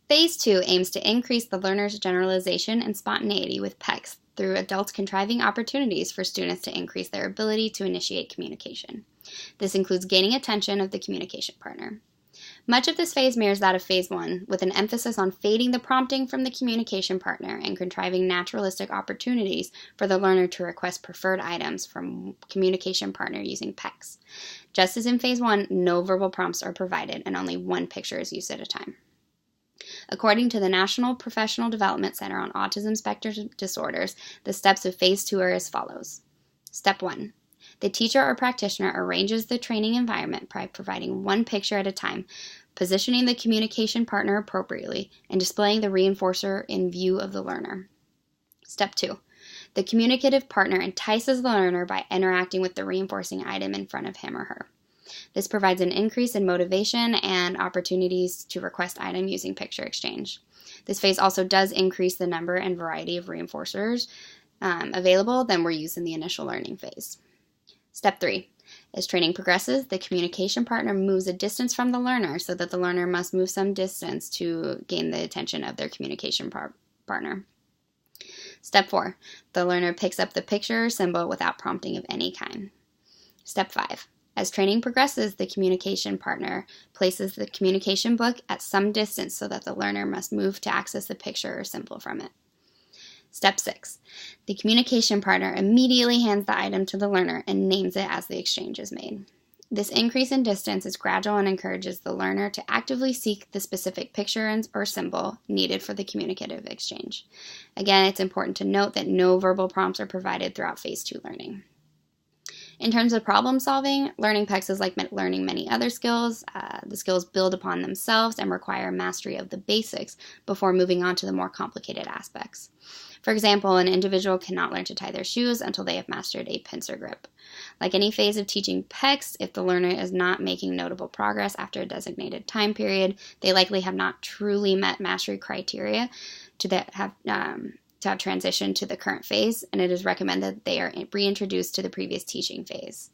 Phase 2 aims to increase the learner's generalization and spontaneity with PECS through adults contriving opportunities for students to increase their ability to initiate communication. This includes gaining attention of the communication partner. Much of this phase mirrors that of Phase 1, with an emphasis on fading the prompting from the communication partner and contriving naturalistic opportunities for the learner to request preferred items from communication partner using PECS. Just as in Phase 1, no verbal prompts are provided and only one picture is used at a time. According to the National Professional Development Center on Autism Spectrum Disorders, the steps of Phase 2 are as follows. Step 1. The teacher or practitioner arranges the training environment by providing one picture at a time, positioning the communication partner appropriately, and displaying the reinforcer in view of the learner. Step 2. The communicative partner entices the learner by interacting with the reinforcing item in front of him or her. This provides an increase in motivation and opportunities to request item using picture exchange. This phase also does increase the number and variety of reinforcers available than were used in the initial learning phase. Step 3. As training progresses, the communication partner moves a distance from the learner so that the learner must move some distance to gain the attention of their communication partner. Step 4. The learner picks up the picture or symbol without prompting of any kind. Step 5. As training progresses, the communication partner places the communication book at some distance so that the learner must move to access the picture or symbol from it. Step 6. The communication partner immediately hands the item to the learner and names it as the exchange is made. This increase in distance is gradual and encourages the learner to actively seek the specific picture or symbol needed for the communicative exchange. Again, it's important to note that no verbal prompts are provided throughout Phase 2 learning. In terms of problem solving, learning PECS is like learning many other skills. The skills build upon themselves and require mastery of the basics before moving on to the more complicated aspects. For example, an individual cannot learn to tie their shoes until they have mastered a pincer grip. Like any phase of teaching PECS, if the learner is not making notable progress after a designated time period, they likely have not truly met mastery criteria to have transitioned to the current phase, and it is recommended that they are reintroduced to the previous teaching phase.